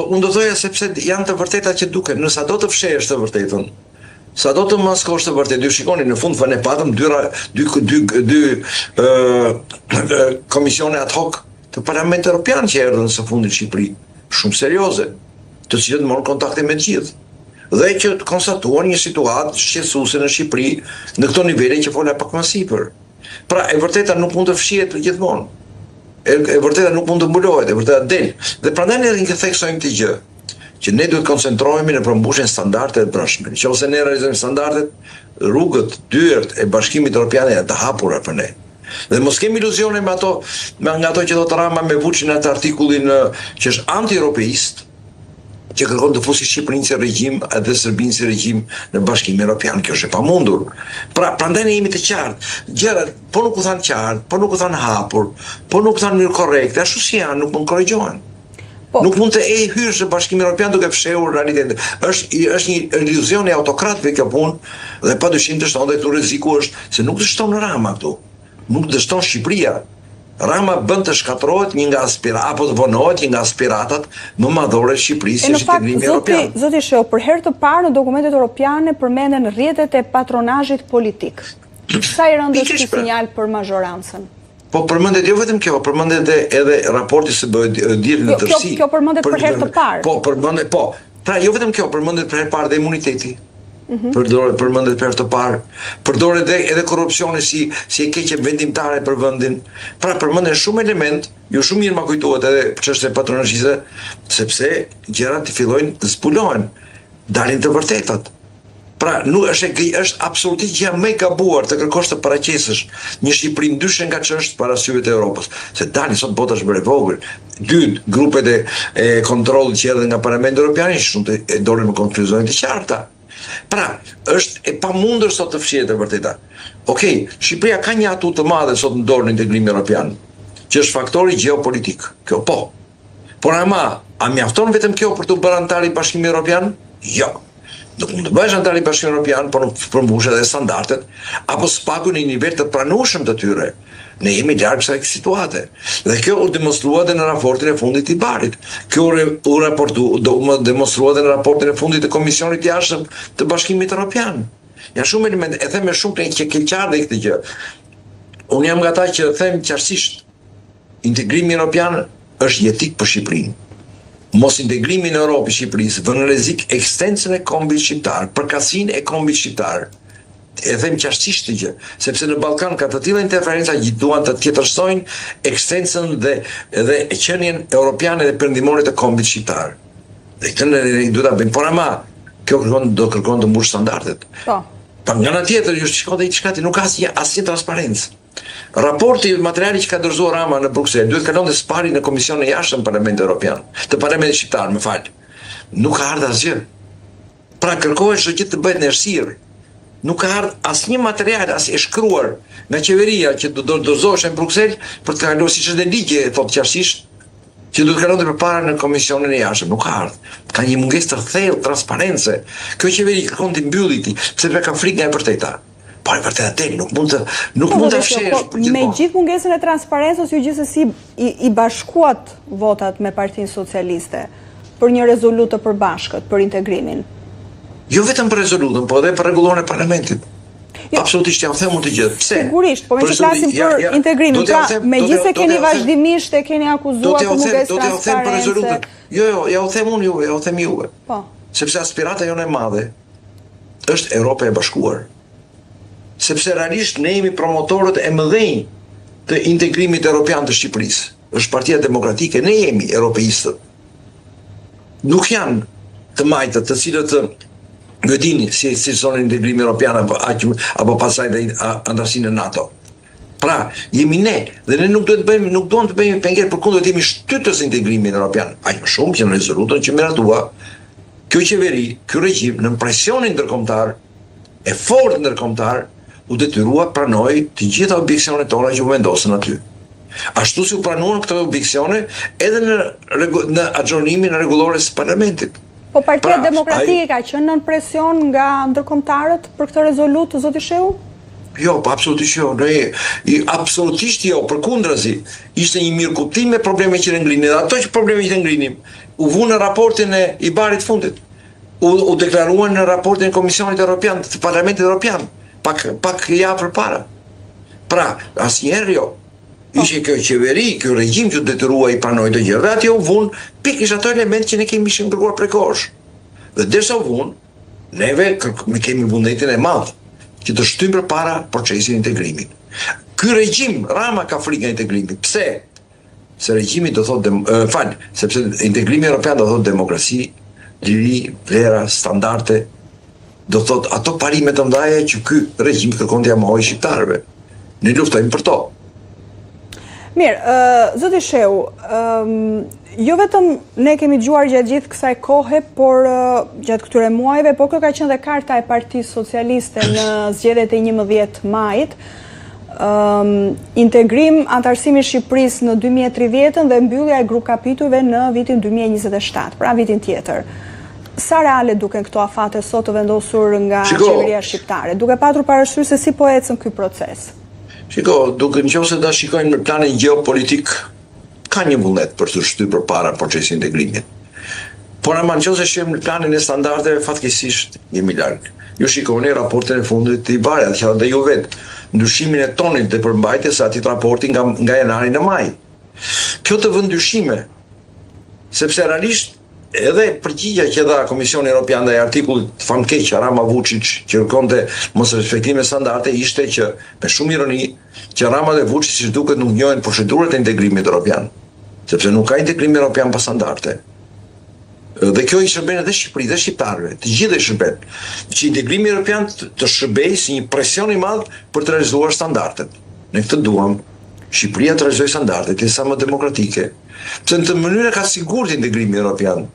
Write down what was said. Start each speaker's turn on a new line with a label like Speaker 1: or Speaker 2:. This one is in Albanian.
Speaker 1: Unë do thoja sepse janë të vërteta që duken, nësa do të fshesh të vërtetën, sa do të maskosh të vërtet, ju shikoni në fund ne patëm dy komisione ad hoc të Parlamentit Evropian që erdhën së fundi në Shqipëri, shumë serioze, të cilët morën kontakte me të gjithë. Dhe që konstatuan një situatë shqetësuese në Shqipëri në këto nivele që fola pak më sipër. Pra e vërteta nuk mund të fshihet gjithmonë. E vërteta nuk mund të mbulohet, e vërteta del. Dhe prandaj ne rinj theksojmë këtë gjë, që ne duhet koncentrohemi në përmbushjen e standardeve të brendshme. Nëse ne realizojmë standardet, rrugët, dyert e Bashkimit Evropian janë të hapura për ne. Dhe mos kemi iluzione me ato, nga ato që do të Rama me Vučićin atë artikullin që është anti-europeist, që kërkon të fusi Shqipërinë si regjim edhe Serbinë si regjim në Bashkimin Evropian. Kjo është e pamundur. Prandaj ne jemi të qartë. Gjërat po nuk u thanë qartë, po nuk u thanë hapur, po nuk u thanë në mënyrë korrekte, ashtu si janë, nuk mund të korrigjohen. Nuk mund të hysh në Bashkimin Evropian duke fshehur realitetin. Është një iluzion i autokratëve kjo punë dhe padyshim dështon dhe këtu rreziku është se nuk dështon Rama këtu. Nuk dështon Shqipëria. Rama bën të shkatërrohet një nga apo të vonohet një nga aspiratat më madhore të Shqipërisë si integrimi evropian.
Speaker 2: Zoti Sheu, për herë të parë në dokumentet europiane përmenden rrjetet e patronazhit politik. Sa i rëndë është ky sinjal për mazhorancën?
Speaker 1: Po përmendet jo vetëm kjo, përmendet edhe raporti se bëhet diell në tërësi.
Speaker 2: Kjo përmendet për herë të parë.
Speaker 1: Po, përmendet, po. Pra jo vetëm kjo, përmendet për herë të parë dhe imuniteti. Përmendet për herë të parë. Përdoret edhe korrupsioni si e keqe vendimtare për vendin. Pra përmenden shumë element, ju shumë mirë ma kujtohet edhe çështja e patronazhit, sepse gjërat fillojnë të zbulohen, dalin të vërtetat. Pra, nuk është absolutisht gjë më e gabuar të kërkosh të paraqesësh një Shqipëri ndryshe nga ç'është para syve të Evropës. Se dalin sot bota është bërë e vogël. Dytë, grupet e kontrollit që erdhen nga Parlamenti Evropian shumë të dolën me konkluzionet të qarta. Pra, është e pamundur sot të fshihet e vërteta. Okej, Shqipëria ka një atut të madhe sot në dorë në integrimin evropian, që është faktori gjeopolitik. Kjo po. Por a mjafton vetëm kjo për të bërë antar i Bashkimit Evropian? Jo. Nuk mund të bëhesh antar i Bashkimit Evropian, por nuk përmbush edhe standardet, apo s'pagu në një nivel të pranueshëm të tyre. Ne jemi larg kësaj situate. Dhe kjo u demonstrua edhe në raportin e fundit të Barit. Kjo u demonstrua edhe në raportin e fundit të Komisionit të Jashtëm të Bashkimit Evropian. Janë shumë elemente, e them me shumë që ke qartë këtë gjë. Unë jam nga ata që them qartësisht, integrimi evropian është jetik për Shqipërinë. Mos integrimi në Europë i Shqipërisë vën në rrezik ekstensën e kombit shqiptar, përkatësinë e kombit shqiptar. E them qartësisht të gjë, sepse në Ballkan ka të tilla interferenca që duan të tjetërsojnë ekstensën dhe qenien europiane dhe perëndimore të kombit shqiptar. Dhe këtë ne duhet ta bëjmë, por ama kjo do kërkon të mbush standardet.
Speaker 2: Po.
Speaker 1: Pa nga ana tjetër, ju shikoni diçka nuk ka asnjë transparencë. Raporti materiali që ka dorëzuar Rama në Bruksel duhet kalonte spari në Komisionin e Jashtëm të Parlamentit Evropian, të Parlamentit Shqiptar, më fal. Nuk ka ardhur asgjë. Pra kërkohet çdo gjë të bëhet në errësirë. Nuk ka ardhur asnjë material as e shkruar nga qeveria që do dorëzohesh në Bruksel për të kaluar siç është në ligje, thotë qartësisht, që duhet kalonte përpara në Komisionin e Jashtëm. Nuk ka ardhur. Ka një mungesë të thellë transparence. Kjo qeveri kërkon të mbylli, sepse ka frikë nga e vërteta. Po e vërteta nuk mund të fshesh.
Speaker 2: Me gjithë mungesën e transparencës, ju gjithsesi i bashkuat votat me Partinë Socialiste për një rezolutë të përbashkët për integrimin.
Speaker 1: Jo vetëm për rezolutën, po edhe për rregulloren e Parlamentit. Absolutisht jam thënë të gjithë. Pse?
Speaker 2: Sigurisht, po me që flasim për integrimin, pra megjithëse keni vazhdimisht e keni akuzuar për mungesë transparence.
Speaker 1: Jo, ja u them unë juve, ja u them juve.
Speaker 2: Po.
Speaker 1: Sepse aspirata jone e madhe është Europa e Bashkuar. Sepse realisht ne jemi promotorët e mëdhenj të integrimit evropian të Shqipërisë. Është Partia Demokratike, ne jemi europeistët. Nuk janë të majtët të cilët në dini si sonë integrimi evropian apo pasaj dhe antarësinë në NATO. Pra, jemi ne, dhe ne nuk duhet të bëjmë pengerë, përkundër të jemi shtytës integrimin evropian. Aq më shumë që në rezolutën që miratua, kjo qeveri, ky regjim në presionin ndërkombëtar, e fortë ndërkombëtar, u detyrua pranoj të gjitha objeksionet tona që u vendosën aty. Ashtu si u pranuan këto objeksione edhe në agjournimin e rregullores së Parlamentit.
Speaker 2: Po Partia Demokratike ka qenë nën presion nga ndërkombëtarët për këtë rezolutë, zoti Sheu?
Speaker 1: Jo, absolutisht jo. Absolutisht jo, përkundrazi. Ishte një mirëkuptim me probleme që ngrinim, dhe ato që probleme që ngrinim, u vu në raportin e i barit fundit. U deklaruan në raportin e Komisionit Evropian, të Parlamentit Evropian, pak ja përpara. Pra, asnjëherë jo. Ishte kjo qeveri, kjo regjim që detyrua i pranoi të gjë. Dhe atje u vun pikërisht ato elementë që ne kemi shkëmbruar prekosh. Dhe derisa u vun, neve kemi vullnetin e madh që të shtyjmë përpara procesin e integrimit. Ky regjim Rama ka frikën e integrimit. Pse? Se regjimi do thotë sepse integrimi evropian do thotë demokraci, liri, vlera, standarde, do thotë ato parime të mëdha që ky regjim kërkon t'ia mohojë shqiptarëve. Ne luftojmë për to.
Speaker 2: Mirë, zoti Shehu, jo vetëm ne kemi dëgjuar gjatë gjithë kësaj kohe, por gjatë këtyre muajve, por kjo ka qenë dhe karta e Partisë Socialiste në zgjedhjet e 11 majit, integrim antarësimi Shqipërisë në 2030 dhe mbyllja e grup kapitujve në vitin 2027, pra vitin tjetër. Sa reale duken këto afate sot të vendosur nga qeveria shqiptare, duke patur parasysh se si po ecën ky proces?
Speaker 1: Shiko, duke nëse ta shikojnë në planin geopolitik, ka një vullnet për të shtyr përpara procesin e integrimit. Por ama nëse shihim në planin e standardeve, fatkeqësisht jemi larg. Ju shikoni raportin e fundit të IBAR-it, që edhe ju vet, ndryshimin e tonit të përmbajtjes së atij raporti nga janari në maj. Kjo të vë ndryshime, sepse realisht edhe përgjigja që dha Komisioni Evropian ndaj artikullit famkeq Rama Vučić që kërkonte mos respektimin e standardeve ishte që me shumë ironi që Rama dhe Vučić duket nuk njohin procedurat e integrimit evropian, sepse nuk ka integrim evropian pa standarde. Dhe kjo i shërben edhe Shqipërisë dhe shqiptarëve, të gjithë i shërben, që integrimi evropian të shërbejë si një presion i madh për të realizuar standardet. Ne këtë duam. Shqipëria të realizojë standardet, të sa më demokratike. Pse në të mënyrë ka sigurt integrimi evropian.